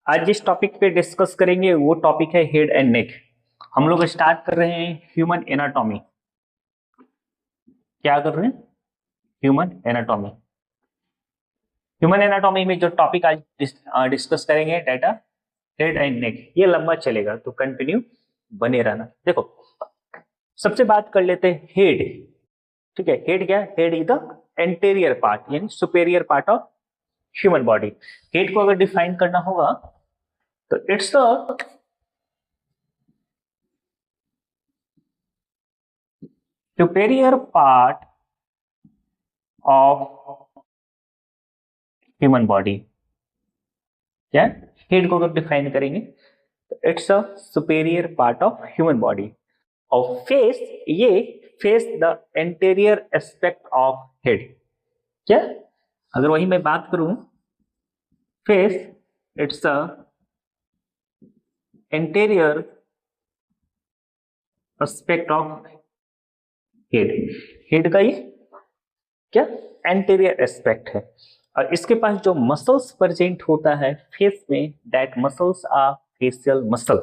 आज जिस टॉपिक पे डिस्कस करेंगे वो टॉपिक है हेड एंड नेक। हम लोग स्टार्ट कर रहे हैं ह्यूमन एनाटॉमी। क्या कर रहे हैं? Human anatomy. ह्यूमन एनाटॉमी में जो टॉपिक आज डिस्कस करेंगे डाटा हेड एंड नेक, ये लंबा चलेगा तो कंटिन्यू बने रहना। देखो, सबसे बात कर लेते हैं हेड। ठीक है, हेड क्या है? Head is the anterior part यानी superior part of human body. Head को अगर डिफाइन करना होगा तो it's the superior part of human body। क्या हेड को अगर डिफाइन करेंगे तो it's a superior part of human body. और फेस, ये face the anterior aspect of head. क्या, अगर वही मैं बात करूं, face it's a anterior aspect of head. Head का ये क्या एंटीरियर एस्पेक्ट है। और इसके पास जो मसल्स प्रेजेंट होता है फेस में, that muscles are facial muscle.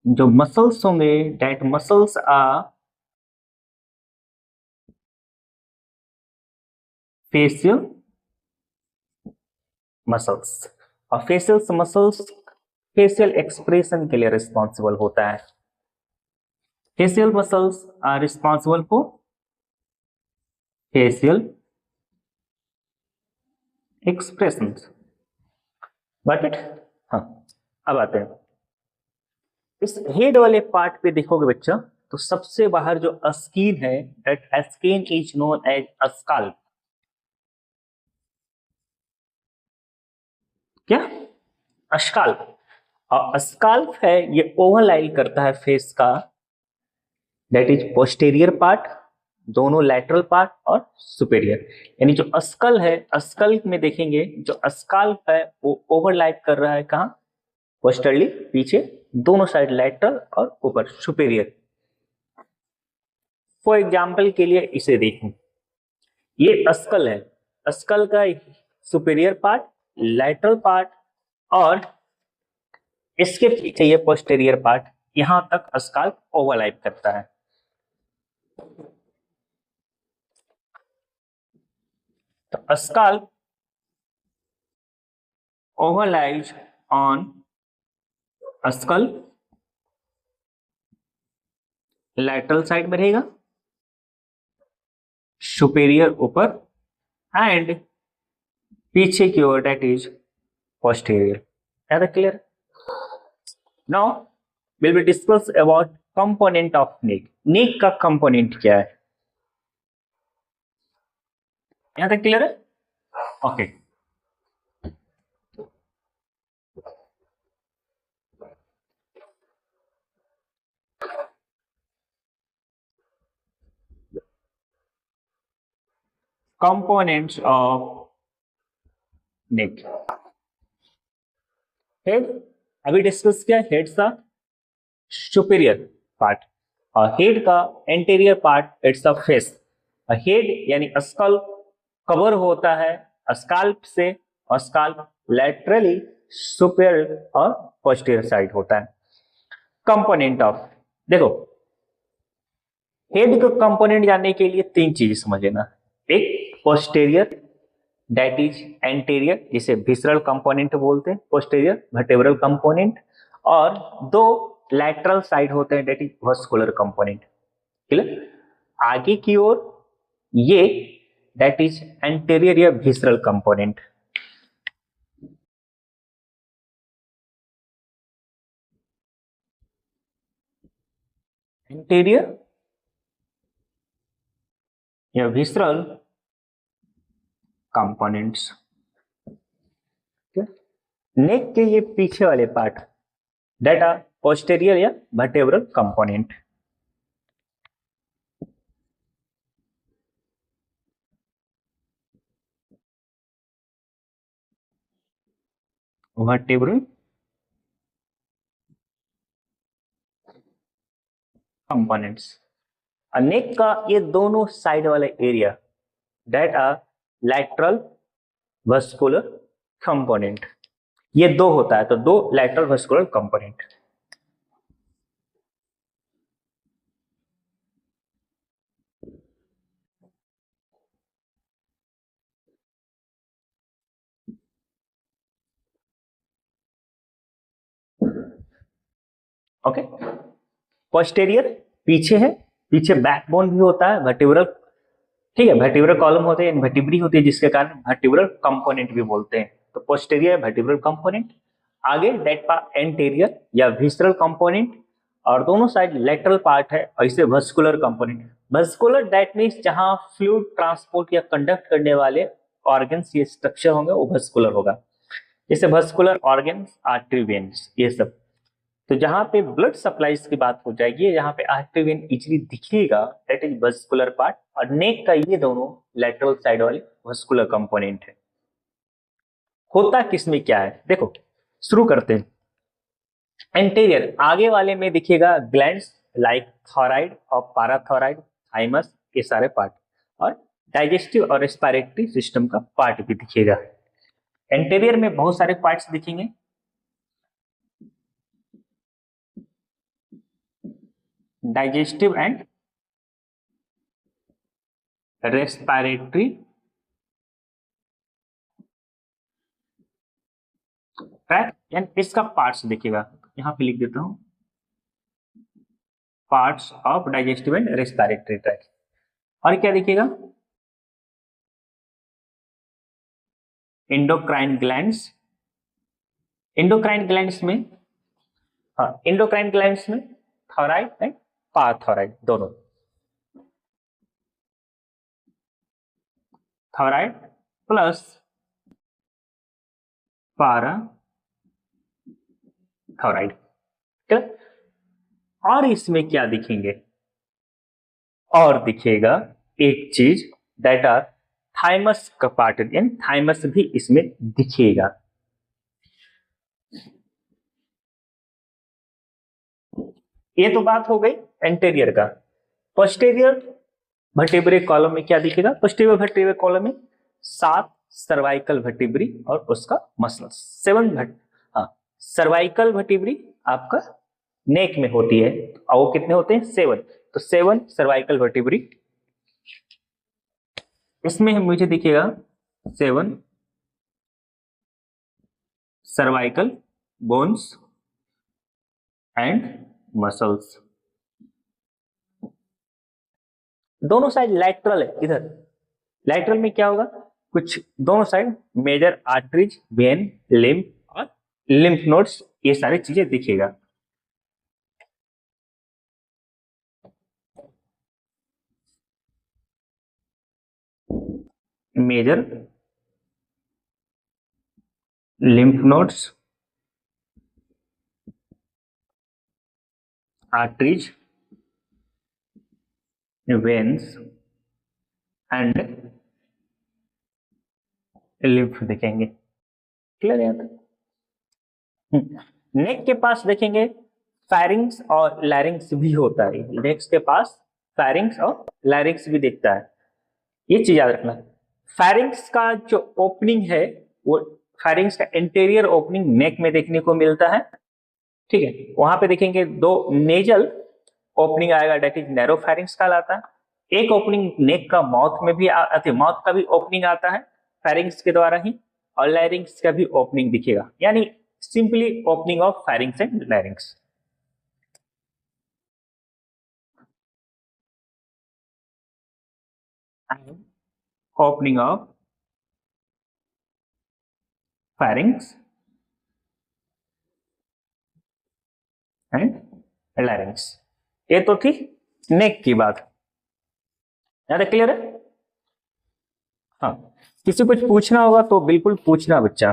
जो मसल्स होंगे that muscles are facial muscles. और फेशियल मसल्स फेशियल एक्सप्रेशन के लिए रिस्पॉन्सिबल होता है। Facial muscles are responsible for facial expression. Got it? हाँ, अब आते हैं इस हेड वाले पार्ट पे। देखोगे बच्चा तो सबसे बाहर जो स्किन है, that skin is known as scalp. क्या? स्काल्प। और स्काल्प है ये ओवरलाई करता है फेस का, दैट इज पोस्टेरियर पार्ट, दोनों लैटरल पार्ट और सुपेरियर। यानी जो स्कल है, स्कल में देखेंगे जो स्काल्प है वो ओवरलैप कर रहा है कहाँ? पोस्टरली, पीछे, दोनों साइड लैटरल और ऊपर सुपेरियर। फॉर एग्जाम्पल के लिए इसे देखें, ये स्कल है, स्कल का सुपेरियर पार्ट, लैटरल पार्ट और इसके पीछे ये पोस्टेरियर पार्ट, यहां तक स्काल्प ओवरलैप करता है। तो scalp overlies on skull, lateral side में रहेगा, सुपेरियर ऊपर एंड पीछे की ओर दैट इज पोस्टेरियर। है clear? Now will be discuss about component of neck. Neck का कंपोनेंट क्या है? यहां तक क्लियर है? Okay. Components of neck. Head अभी डिस्कस किया, हेड का सुपेरियर पार्ट और हेड का anterior part it's a face. Head यानी स्कल कवर होता है स्काल्प से, और स्काल्प लैटरली सुपेरियर और पोस्टीरियर साइड होता है। कंपोनेंट ऑफ, देखो हेड का कंपोनेंट जानने के लिए तीन चीज समझ लेना। एक पोस्टेरियर, दैट इज एंटीरियर, जिसे विसरल कंपोनेंट बोलते हैं, पोस्टेरियर वर्टेब्रल कंपोनेंट। और दो लैटरल साइड होते हैं, that is vascular component. Clear? आगे की ओर ये दैट इज एंटीरियर या विसरल कंपोनेंट। एंटीरियर या विसरल कंपोनेंट्स। नेक के ये पीछे वाले पार्ट, दैट आर पोस्टेरियर या vertebral component. Vertebral components. Neck का ये दोनों साइड वाले area, that are lateral vascular component. ये दो होता है, तो दो lateral vascular component. Okay, posterior पीछे है, पीछे बैकबोन भी होता है, वर्टिब्रल, ठीक है, वर्टिब्रल कॉलम होते हैं, वर्टिब्री होती है, जिसके कारण वर्टिब्रल कंपोनेंट भी बोलते हैं। तो पोस्टेरियर वर्टिब्रल कंपोनेंट, आगे डेट पार्ट एंटीरियर या विसरल कंपोनेंट, और दोनों साइड लेटरल पार्ट है, और इसे vascular component. Vascular that means जहां फ्लूइड ट्रांसपोर्ट या कंडक्ट करने वाले ऑर्गन्स, ये स्ट्रक्चर होंगे वो वस्कुलर होगा, जैसे वस्कुलर ऑर्गन्स, आर्टरी वेन्स, ये सब। तो जहां पे ब्लड सप्लाईज की बात हो जाएगी, जहां पे आर्टरी वेन इजीली दिखेगा, दैट इज वस्कुलर पार्ट, और नेक का ये दोनों लेटरल साइड वाले वस्कुलर कंपोनेंट है। होता किसमें क्या है, देखो शुरू करते हैं। एंटीरियर आगे वाले में दिखेगा ग्लैंड्स लाइक थॉराइड और पाराथॉराइड, थाइमस, ये सारे पार्ट, और डाइजेस्टिव और रेस्पिरेटरी सिस्टम का पार्ट भी दिखेगा। एंटीरियर में बहुत सारे पार्ट्स दिखेंगे, डाइजेस्टिव एंड रेस्पिरेटरी ट्रैक्ट, यानी इसका पार्ट्स दिखेगा, यहां पे लिख देता हूं, parts of digestive and respiratory tract. और क्या दिखेगा, इंडोक्राइन ग्लैंड्स, इंडोक्राइन ग्लैंड्स में, हाँ इंडोक्राइन ग्लैंड्स में थॉराइड एंड पाराथॉराइड दोनों, थॉराइड प्लस पाराथॉराइड, ठीक है। और इसमें क्या दिखेंगे, और दिखेगा एक चीज, दैट आर थाइमस का पार्ट, यानी थाइमस भी इसमें दिखेगा। ये तो बात हो गई एंटीरियर का। पोस्टीरियर वर्टेब्रे कॉलम में क्या दिखेगा, पोस्टीरियर वर्टेब्रे कॉलम में 7 सर्वाइकल वर्टेब्री और उसका मसल, 7 हाँ सर्वाइकल वर्टेब्री आपका नेक में होती है, और वो कितने होते हैं, 7, तो 7 सर्वाइकल वर्टेब्री। इसमें मुझे दिखेगा 7 सर्वाइकल बोन्स एंड मसल्स, दोनों साइड लैटरल है। इधर लैटरल में क्या होगा, कुछ दोनों side major arteries, vein, lymph और लिम्फ नोड्स, ये सारी चीजें दिखेगा। Major lymph nodes, arteries, veins and lymph दिखेंगे। क्लियर है यहाँ तक? नेक के पास देखेंगे फैरिंग्स और लैरिंग्स भी होता है, नेक के पास फैरिंग्स और लैरिंग्स भी दिखता है, ये चीज याद रखना। फैरिंग्स का जो ओपनिंग है, वो फैरिंग्स का इंटीरियर ओपनिंग नेक में देखने को मिलता है, ठीक है। वहां पे देखेंगे 2 नेजल ओपनिंग आएगा, डेट इज नैरो फैरिंग्स कहलाता है। एक ओपनिंग नेक का माउथ में भी माउथ का भी ओपनिंग आता है फैरिंग्स के द्वारा ही, और लैरिंग्स का भी ओपनिंग दिखेगा, यानी simply opening of फैरिंग्स and लैरिंग्स। Opening of फैरिंग्स and लैरिंग्स, ये तो थी नेक की बात, ज्यादा क्लियर है। हाँ, किसी कुछ पूछना होगा तो बिल्कुल पूछना बच्चा।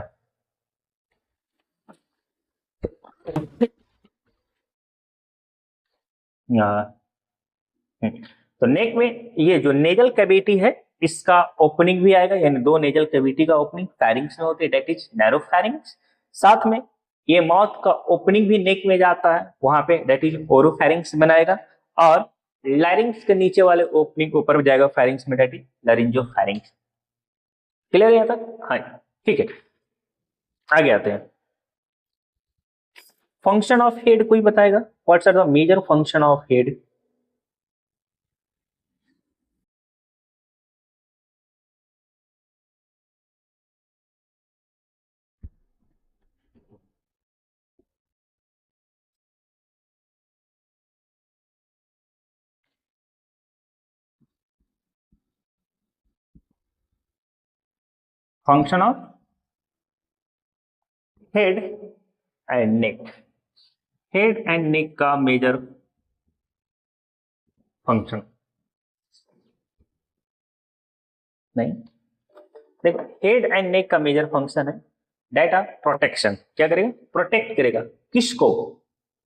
तो नेक में ये जो नेजल कैविटी है, इसका ओपनिंग भी आएगा, यानी 2 नेजल कैविटी का ओपनिंग फैरिंग्स में होती है, डेट इज नैरो फैरिंग्स। साथ में ये माउथ का ओपनिंग भी नेक में जाता है, वहां पे डेट इज ओरोफैरिंग्स बनाएगा, और लैरिंग्स के नीचे वाले ओपनिंग ऊपर जाएगा फैरिंग्स में, डेट इज लैरिंजोफैरिंग्स। क्लियर है यहाँ तक? हाँ ठीक है, आगे आते हैं। फंक्शन ऑफ हेड कोई बताएगा? What's are the major function of head? Function of head and neck, head and neck का मेजर फंक्शन। नहीं, देखो हेड एंड नेक का मेजर फंक्शन है डाटा प्रोटेक्शन। क्या करेगा? प्रोटेक्ट करेगा किसको?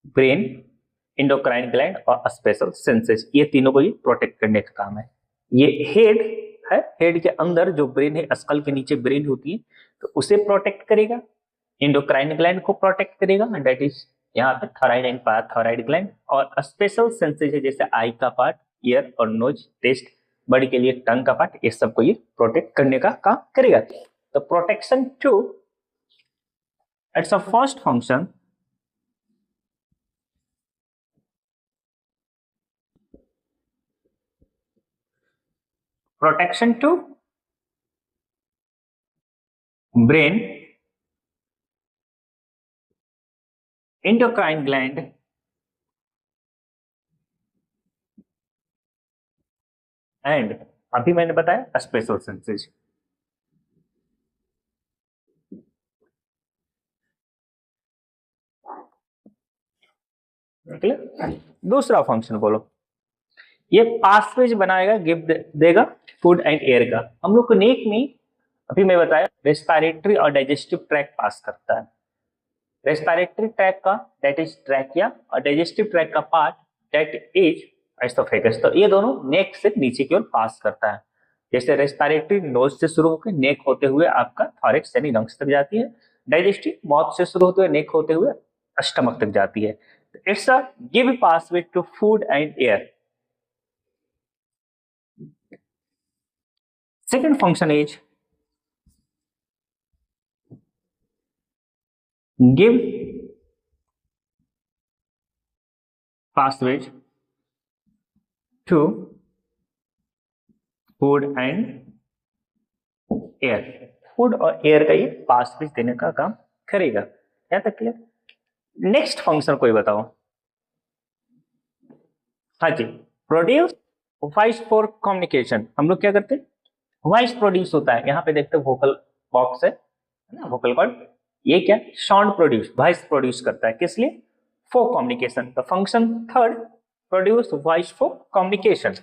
ब्रेन, इंडोक्राइन ग्लैंड और स्पेशल सेंसेस, ये तीनों को ही प्रोटेक्ट करने का काम है। ये हेड है, हेड के अंदर जो ब्रेन है, स्कल के नीचे ब्रेन होती है, तो उसे प्रोटेक्ट करेगा। इंडोक्राइन ग्लैंड को प्रोटेक्ट करेगा, दैट इज यहाँ पे थायराइड एंड पाराथायराइड ग्लैंड। और स्पेशल सेंसेस है, जैसे आई का पार्ट, ईयर और नोज, टेस्ट, बॉडी के लिए टंग का पार्ट, ये सबको ये प्रोटेक्ट करने का काम करेगा। तो protection to, it's a first function. Protection to brain, endocrine gland and अभी मैंने बताया स्पेशल सेंसेस। दूसरा फंक्शन बोलो, ये पासवेज बनाएगा, गिफ्ट देगा फूड एंड एयर का। हम लोग को नेक में अभी मैं बताया रेस्पिरेटरी और डाइजेस्टिव ट्रैक पास करता है। रेस्पिरेटरी ट्रैक का दैट इज ट्रैकिया, और डाइजेस्टिव ट्रैक का पार्ट दैट इज एसोफेगस। तो ये दोनों नेक से नीचे की ओर पास करता है। जैसे रेस्पिरेटरी नोज से शुरू होकर नेक होते हुए आपका थॉरेक्स यानी लंग्स तक जाती है, डाइजेस्टिव माउथ से शुरू होते हुए नेक होते हुए स्टमक तक जाती है। It's a give passway to food and air. Second function is give passage to food and air। Food और एयर का ये पासवेज देने का काम करेगा। क्या तक क्लियर? नेक्स्ट फंक्शन कोई बताओ। हाँ जी, प्रोड्यूस वॉइस फॉर कम्युनिकेशन। हम लोग क्या करते हैं? वॉइस प्रोड्यूस होता है। यहाँ पे देखते हो वोकल बॉक्स है ना, वोकल कॉर्ड। ये क्या? साउंड प्रोड्यूस, वॉइस प्रोड्यूस करता है। किस लिए? For communication. The function third, produce voice for communication.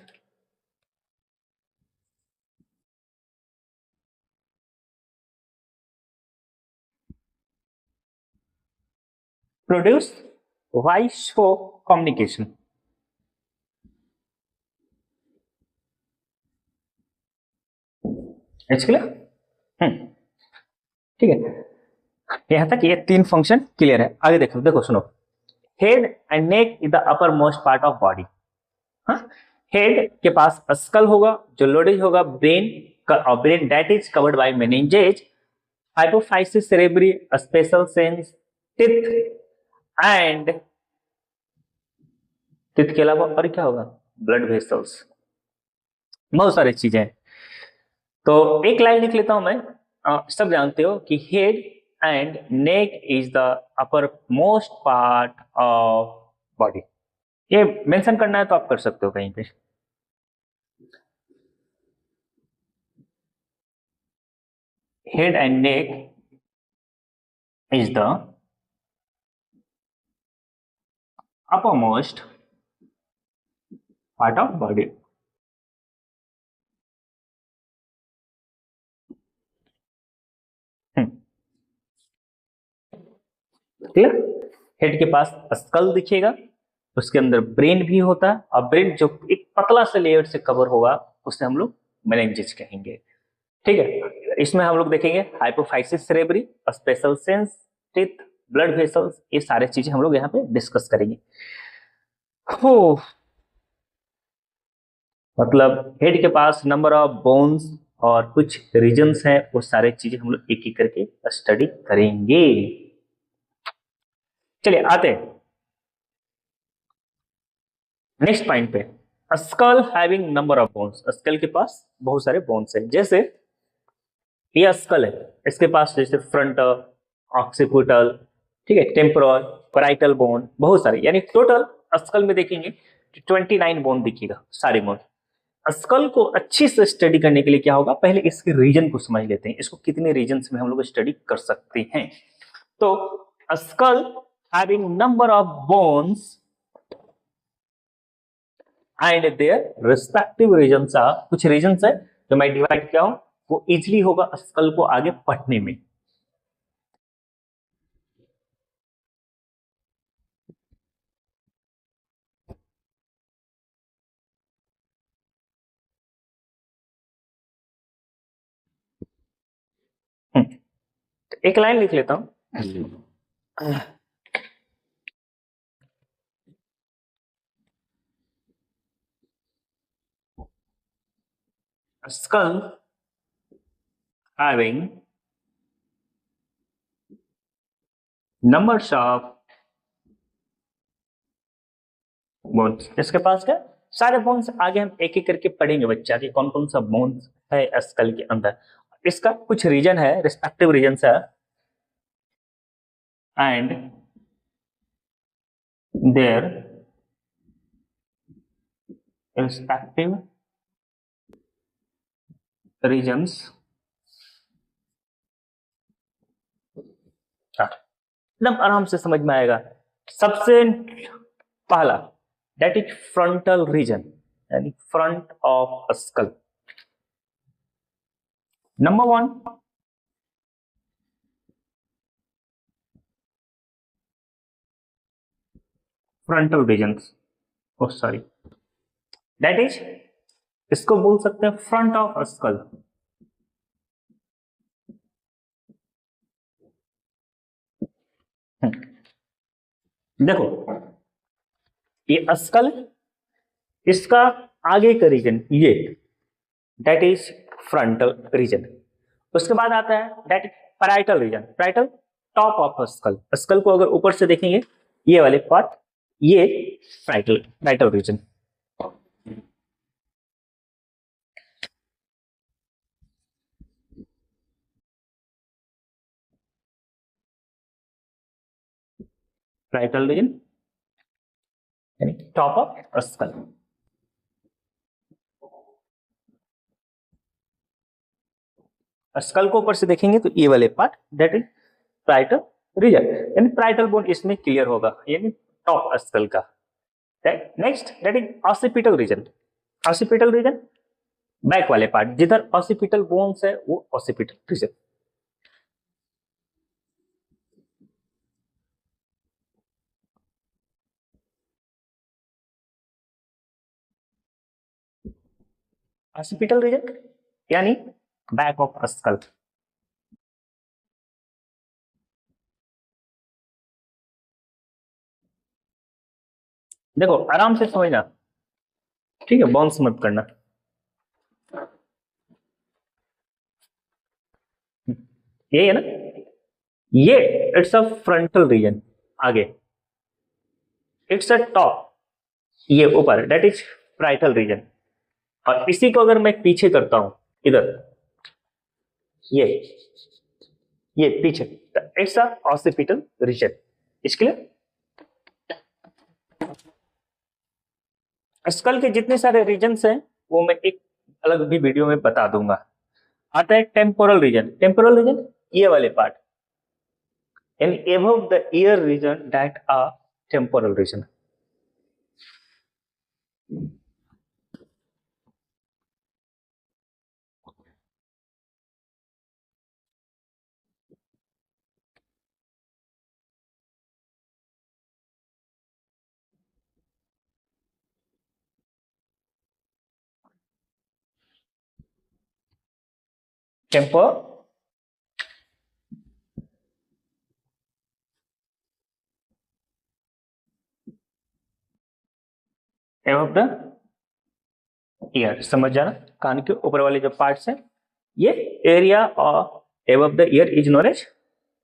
Produce voice for communication. ठीक है, यहां तक ये तीन फंक्शन क्लियर है। आगे देखो, देखो सुनो। Head and neck is the upper most part of body. Head के पास स्कल होगा, जो लोडेज होगा ब्रेन का, और brain that is covered by meninges, hypophysis cerebri, special sense, teeth and teeth के अलावा और क्या होगा? ब्लड वेसल्स, बहुत सारी चीजें हैं। तो एक लाइन लिख लेता हूं मैं। सब जानते हो कि head and neck is the upper most part of body. ये मेंशन करना है तो आप कर सकते हो कहीं पे। Head and neck is the uppermost part of body। Clear? Head के पास स्कल दिखेगा, उसके अंदर ब्रेन भी होता है, और ब्रेन जो एक पतला से लेयर से कवर होगा उसे हम लोग मेनिंजेस कहेंगे। ठीक है, इसमें हम लोग देखेंगे hypophysis cerebri, special sense, teeth, blood vessels, ये सारे चीजें हम लोग यहाँ पे डिस्कस करेंगे। हो मतलब हेड के पास नंबर ऑफ बोन्स और कुछ रीजन्स हैं, वो सारे चीजें हम लोग एक एक करके स्टडी करेंगे। चलिए आते हैं नेक्स्ट पॉइंट पे। Skull having number of bones, skull के पास बहुत सारे बोन्स हैं। जैसे ये स्कल है, इसके पास जैसे फ्रंट, ऑक्सीपिटल, ठीक है, टेम्पोरल, पैराइटल बोन, बहुत सारे, यानी टोटल स्कल में देखेंगे 29 बोन दिखेगा, सारे बोन। स्कल को अच्छी से स्टडी करने के लिए क्या होगा, पहले इसके रीजन को समझ लेते हैं, इसको कितने रीजन्स में हम लोग स्टडी कर सकते हैं। तो skull having number of bones and their respective regions are, कुछ रीजन्स है जो मैं डिवाइड किया हूं, वो इजीली होगा स्कल को आगे पढ़ने में। एक लाइन लिख लेता हूं। skull having numbers of bones, इसके पास क्या सारे बोन्स, आगे हम एक एक करके पढ़ेंगे बच्चा कि कौन कौन सा बोन्स है स्कल के अंदर। इसका कुछ रीजन है, रिस्पेक्टिव रीजन है, एंड देयर रिस्पेक्टिव रीजन्स, एकदम आराम से समझ में आएगा। सबसे पहला दैट इज फ्रंटल रीजन, यानी front of skull. Number one, frontal regions, oh sorry, that is, इसको बोल सकते हैं फ्रंट ऑफ स्कल। देखो ये स्कल, इसका आगे का रीजन ये, दैट इज फ्रंटल रीजन। उसके बाद आता है that is parietal region, parietal top of skull. Skull को अगर ऊपर से देखेंगे ये वाले पार्ट, ये पैराइटल रीजन। पैराइटल रीजन यानी टॉप ऑफ स्कल। स्कल को ऊपर से देखेंगे तो ये वाले part that is parietal region, यानी पैराइटल बोन इसमें क्लियर होगा, यानी टॉप स्कल का। Next that is occipital region. Occipital region back वाले पार्ट, जिधर ऑसिपिटल बोन्स है वो ऑसिपिटल रीजन। ऑसिपिटल रीजन यानी बैक ऑफ स्कल। देखो आराम से समझना, ठीक है, बाउंस मत करना। ये है ना, ये इट्स अ फ्रंटल रीजन, आगे इट्स अ टॉप, ये ऊपर दैट इज पैराइटल रीजन। और इसी को अगर मैं पीछे करता हूं इधर, ये पीछे, इट्स अ ऑसिपिटल रीजन। इसके लिए स्कल के जितने सारे रीजन्स हैं वो मैं एक अलग भी वीडियो में बता दूंगा। आता है टेम्पोरल रीजन। टेम्पोरल रीजन ये वाले पार्ट, यानी above the ear region that are temporal region। Temper above the ear, समझ जाना, कान के ऊपर वाले जो पार्ट्स हैं ये area above the ear is known as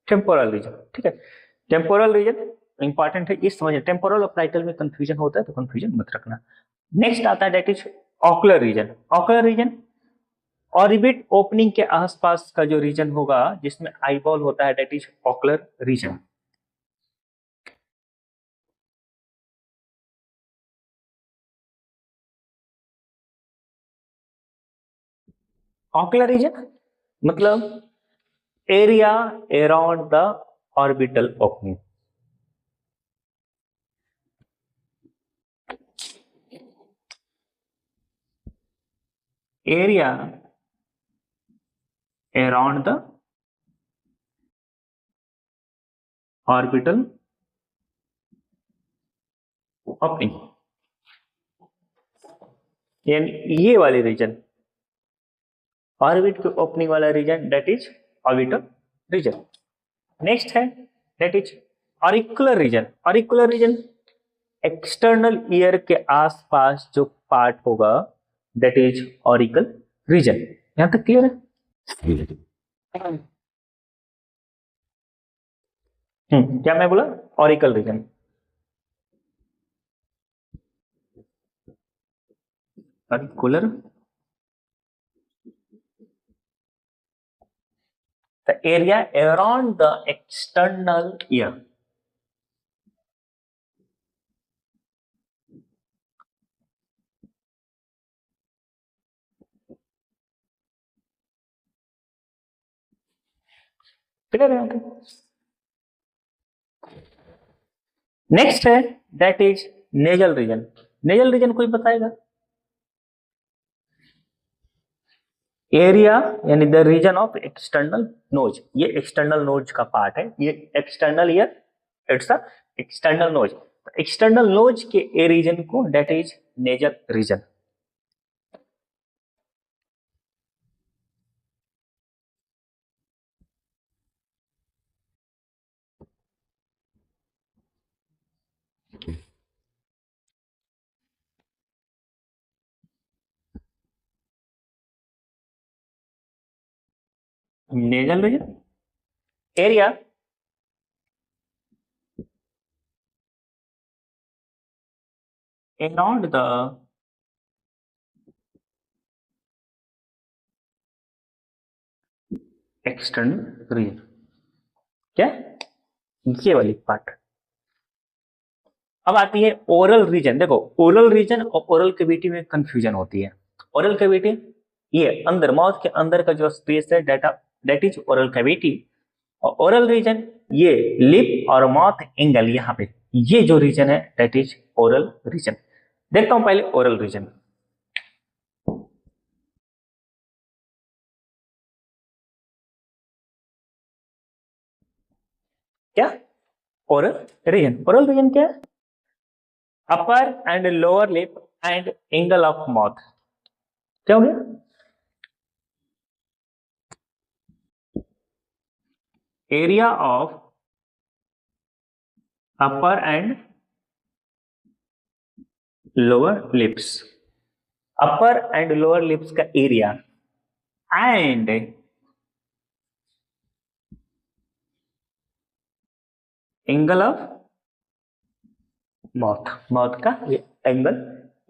temporal region. ठीक है, टेम्पोरल रीजन इंपॉर्टेंट है, ये समझ। टेम्पोरल और पार्इटल में कंफ्यूजन होता है तो कंफ्यूजन मत रखना। नेक्स्ट आता है that is ocular region. Ocular region orbit opening के आसपास का जो रीजन होगा जिसमें आईबॉल होता है that is ocular region. Ocular region मतलब area around the orbital opening. Area around the orbital opening, यानी ये वाली रीजन ऑर्बिट के ओपनिंग वाला region that is orbital region. Next है that is auricular region. Auricular region external ear के आसपास जो पार्ट होगा दैट इज ऑरिकल रीजन। यहां तक क्लियर है? क्या मैं बोला? Auricle region. Auricular the area around the external ear। Clear है? नेक्स्ट है that is nasal region. Nasal region कोई बताएगा? एरिया यानी the region of external nose. ये एक्सटर्नल नोज का पार्ट है, ये external ear, it's a external nose. External nose के ए रीजन को that is nasal region. Nasal region area around the external region. क्या? ये वाली पार्ट। अब आती है ओरल रीजन। देखो ओरल रीजन और ओरल कैविटी में कंफ्यूजन होती है। ओरल कैविटी ये अंदर माउथ के अंदर का जो स्पेस है दैट इज ओरल कैविटी। और ओरल रीजन ये लिप और माउथ एंगल, यहाँ पे ये जो रीजन है दैट इज ओरल रीजन। देखता हूं पहले ओरल रीजन। क्या? Oral region. ओरल रीजन क्या है? Upper and lower lip and angle of mouth. क्या हो गया? Area of upper and lower lips. Upper and lower lips का area and angle of mouth. Mouth का ये एंगल,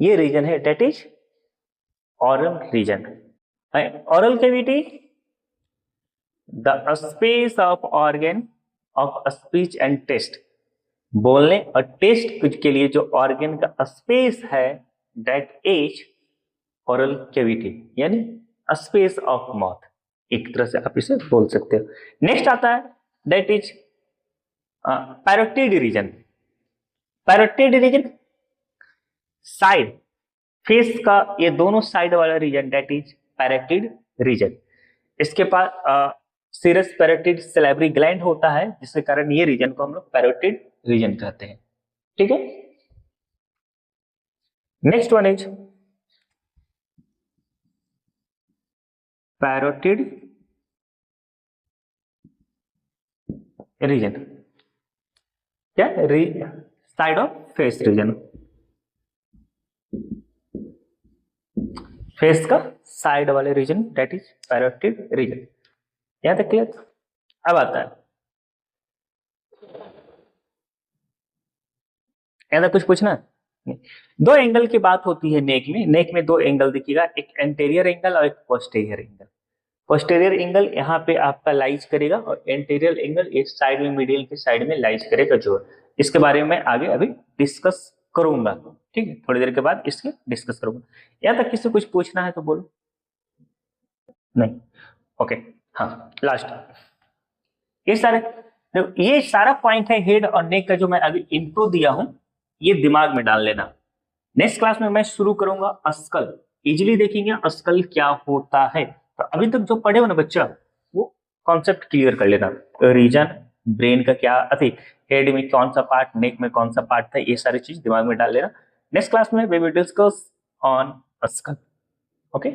ये रीजन है that is oral region. Oral cavity the space of organ of speech and taste. बोलने और test के लिए जो ऑर्गन का स्पेस है दैट इज ओरल कैविटी, यानी स्पेस ऑफ माउथ, एक तरह से आप इसे बोल सकते हो। नेक्स्ट आता है that is parotid region. Parotid region side face का ये दोनों साइड वाला region that is parotid region. इसके पास सीरस पैरोटिड सैलिवरी ग्लैंड होता है जिसके कारण ये रीजन को हम लोग पैरोटिड रीजन कहते हैं। ठीक है, next one is parotid region. क्या? Side of face region. Face का साइड वाले region, that is parotid region. यहां तक क्लियर? अब आता है, ऐसा कुछ पूछना है? नहीं। दो एंगल की बात होती है नेक में। नेक में दो एंगल दिखेगा, एक एंटेरियर एंगल और एक पोस्टीरियर एंगल। पोस्टीरियर एंगल यहाँ पे आपका लाइज करेगा और एंटीरियर एंगल इस साइड में, मिडिल की साइड में लाइज करेगा जो। इसके बारे में मैं आगे अभी डिस्कस करूंगा, ठीक है, थोड़ी देर के बाद इसके डिस्कस करूंगा। यहाँ तक किसी कुछ पूछना है तो बोलो। नहीं? ओके। हाँ, लास्ट ये सारे, देखो ये सारा पॉइंट है हेड और नेक का जो मैं अभी इंट्रो दिया हूं, ये दिमाग में डाल लेना। नेक्स्ट क्लास में मैं शुरू करूंगा अस्कल। इजिली देखेंगे अस्कल क्या होता है। तो अभी तक जो पढ़े हो ना बच्चा, वो कॉन्सेप्ट क्लियर कर लेना। रीजन, ब्रेन का क्या अति, हेड में कौन सा पार्ट, नेक में कौन सा पार्ट था, ये सारी चीज दिमाग में डाल लेना। नेक्स्ट क्लास में we will discuss on a skull. Okay.